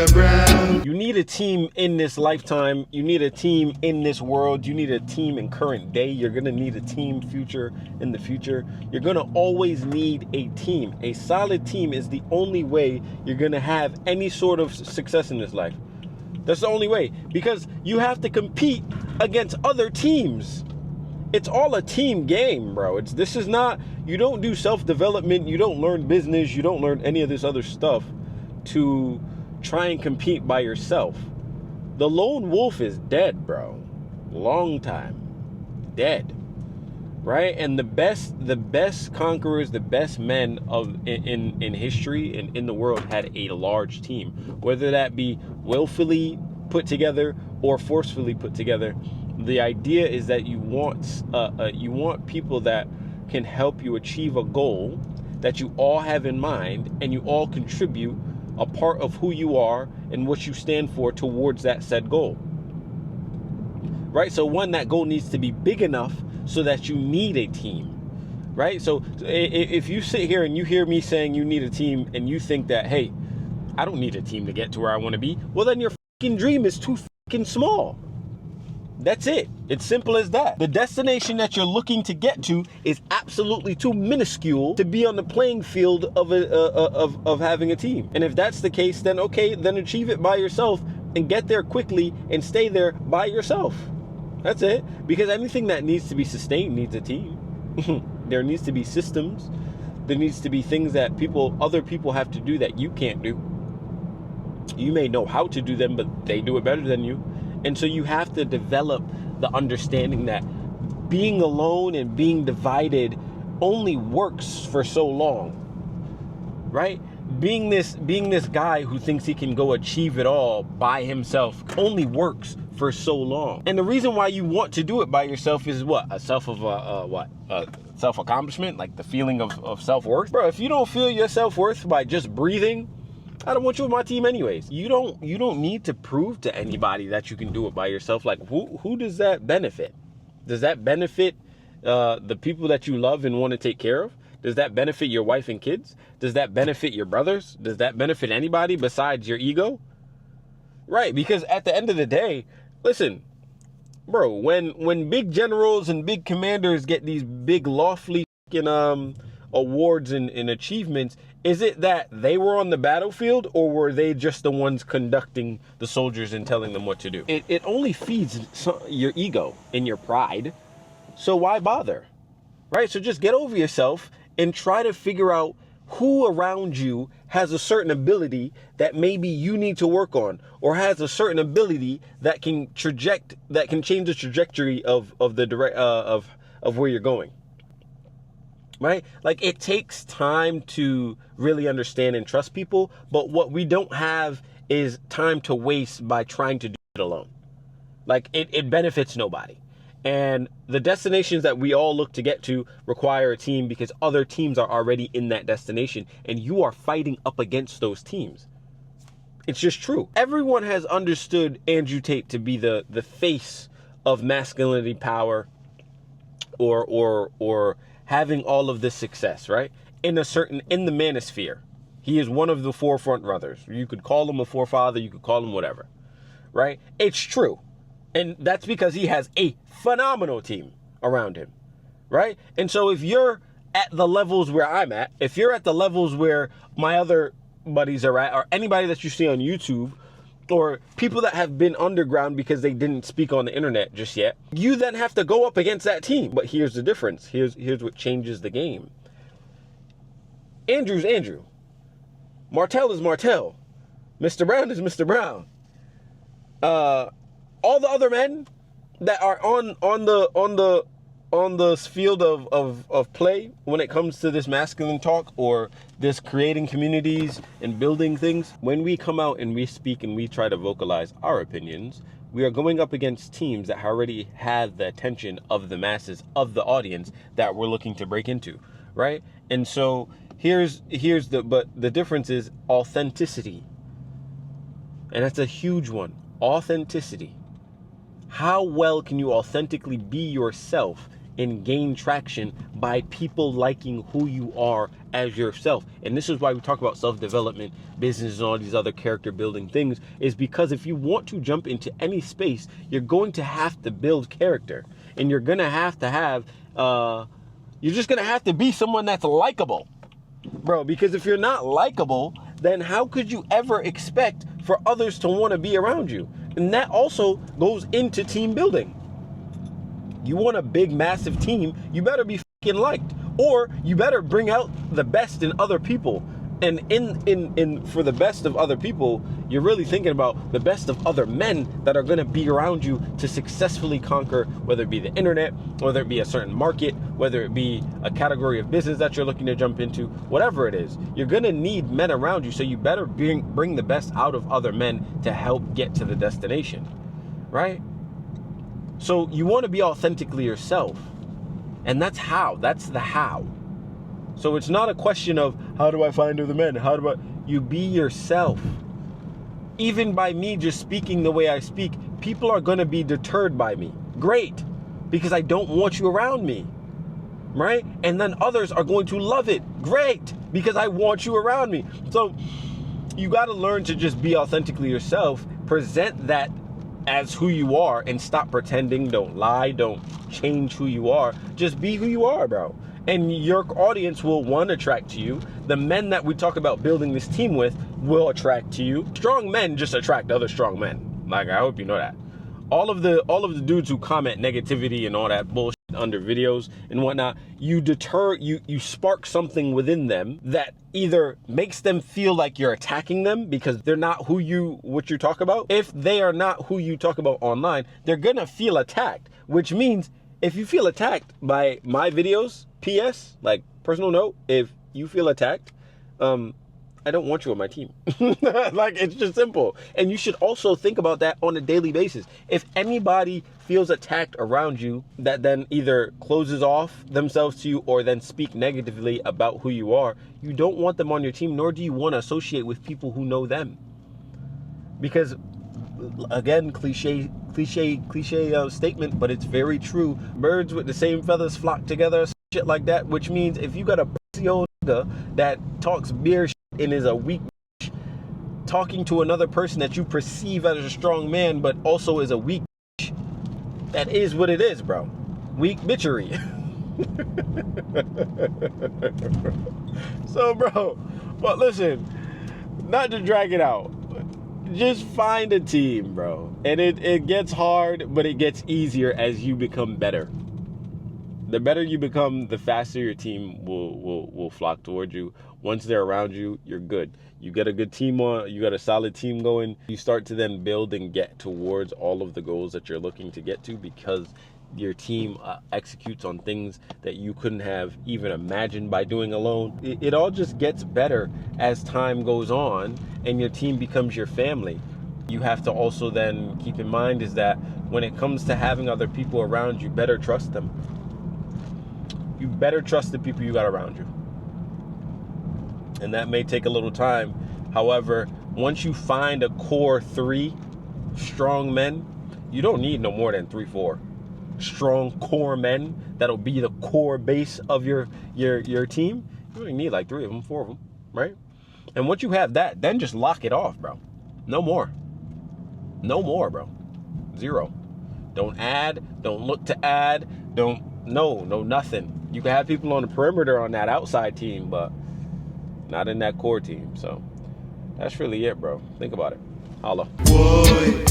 Mr. Brown. You need a team in this lifetime. You need a team in this world. You need a team in current day. You're going to need a team in the future. You're going to always need a team. A solid team is the only way you're going to have any sort of success in this life. That's the only way, because you have to compete against other teams. It's all a team game, bro. This is not, you don't do self-development. You don't learn business. You don't learn any of this other stuff to try and compete by yourself. The lone wolf is dead, bro. Long time. Dead. Right? And the best conquerors, the best men in history and in the world had a large team. Whether that be willfully put together or forcefully put together. The idea is that you want people that can help you achieve a goal that you all have in mind, and you all contribute a part of who you are and what you stand for towards that said goal. Right? So one, that goal needs to be big enough so that you need a team. Right? So if you sit here and you hear me saying you need a team and you think that, hey, I don't need a team to get to where I want to be, well, then your fucking dream is too fucking small. That's it. It's simple as that. The destination that you're looking to get to is absolutely too minuscule to be on the playing field of having a team. And if that's the case, then okay, then achieve it by yourself and get there quickly and stay there by yourself. That's it. Because anything that needs to be sustained needs a team. There needs to be systems. There needs to be things that other people have to do that you can't do. You may know how to do them, but they do it better than you. And so you have to develop the understanding that being alone and being divided only works for so long, right? Being this guy who thinks he can go achieve it all by himself only works for so long. And the reason why you want to do it by yourself is what? A self-accomplishment, like the feeling of self-worth. Bro, if you don't feel your self-worth by just breathing, I don't want you on my team anyways. You don't need to prove to anybody that you can do it by yourself. Like, who does that benefit? Does that benefit the people that you love and want to take care of? Does that benefit your wife and kids? Does that benefit your brothers? Does that benefit anybody besides your ego? Right, because at the end of the day, listen, bro, when big generals and big commanders get these big lofty awards and achievements, is it that they were on the battlefield, or were they just the ones conducting the soldiers and telling them what to do? It only feeds your ego and your pride. So why bother? Right? So just get over yourself and try to figure out who around you has a certain ability that maybe you need to work on, or has a certain ability that can change the trajectory of where you're going. Right? Like, it takes time to really understand and trust people, but what we don't have is time to waste by trying to do it alone. Like, it benefits nobody. And the destinations that we all look to get to require a team, because other teams are already in that destination and you are fighting up against those teams. It's just true. Everyone has understood Andrew Tate to be the face of masculinity, power, or having all of this success, right? In the manosphere. He is one of the forefront brothers. You could call him a forefather, you could call him whatever, right? It's true. And that's because he has a phenomenal team around him, right? And so if you're at the levels where I'm at, if you're at the levels where my other buddies are at, or anybody that you see on YouTube, or people that have been underground because they didn't speak on the internet just yet, you then have to go up against that team. But here's the difference. Here's what changes the game. Andrew's Andrew. Martell is Martell. Mr. Brown is Mr. Brown. All the other men that are on the field of play when it comes to this masculine talk, or this creating communities and building things, when we come out and we speak and we try to vocalize our opinions, we are going up against teams that already have the attention of the masses, of the audience that we're looking to break into, right? And so but the difference is authenticity. And that's a huge one. Authenticity. How well can you authentically be yourself and gain traction by people liking who you are as yourself. And this is why we talk about self-development, business, and all these other character building things, is because if you want to jump into any space, you're going to have to build character. And you're going to have, you're just going to have to be someone that's likable, bro. Because if you're not likable, then how could you ever expect for others to want to be around you? And that also goes into team building. You want a big, massive team, you better be fucking liked, or you better bring out the best in other people. And in for the best of other people, you're really thinking about the best of other men that are going to be around you to successfully conquer, whether it be the internet, whether it be a certain market, whether it be a category of business that you're looking to jump into, whatever it is. You're going to need men around you, so you better bring the best out of other men to help get to the destination, right? So you want to be authentically yourself. And that's the how. So it's not a question of, how do I find other men? You be yourself. Even by me just speaking the way I speak, people are going to be deterred by me. Great. Because I don't want you around me. Right? And then others are going to love it. Great. Because I want you around me. So you got to learn to just be authentically yourself. Present that as who you are and stop pretending. Don't lie. Don't change who you are. Just be who you are, bro. And your audience will, one, attract to you. The men that we talk about building this team with will attract to you. Strong men just attract other strong men. Like, I hope you know that. All of the dudes who comment negativity and all that bullshit under videos and whatnot, you spark something within them that either makes them feel like you're attacking them because they're not what you talk about. If they are not who you talk about online, they're gonna feel attacked, which means if you feel attacked by my videos, PS, like, personal note, if you feel attacked, I don't want you on my team. Like, it's just simple. And you should also think about that on a daily basis. If anybody feels attacked around you that then either closes off themselves to you or then speak negatively about who you are, you don't want them on your team, nor do you want to associate with people who know them. Because, again, cliche statement, but it's very true. Birds with the same feathers flock together, shit like that, which means if you got a pussy old nigga that talks beer shit and is a weak bitch, talking to another person that you perceive as a strong man but also is a weak bitch, that is what it is, bro. Weak bitchery. So, bro, but listen, not to drag it out, just find a team, bro. And it gets hard, but it gets easier as you become better. The better you become, the faster your team will flock towards you. Once they're around you, you're good. You get a good team on, you got a solid team going. You start to then build and get towards all of the goals that you're looking to get to because your team executes on things that you couldn't have even imagined by doing alone. It all just gets better as time goes on and your team becomes your family. You have to also then keep in mind is that when it comes to having other people around you, better trust them. You better trust the people you got around you. And that may take a little time. However, once you find a core 3 strong men, you don't need no more than 3-4 strong core men that'll be the core base of your team. You only need like 3 of them, 4 of them, right? And once you have that, then just lock it off, bro. No more. No more, bro. 0. Don't add. Don't look to add. No, nothing. You can have people on the perimeter on that outside team, but not in that core team. So that's really it, bro. Think about it. Holla. Boy.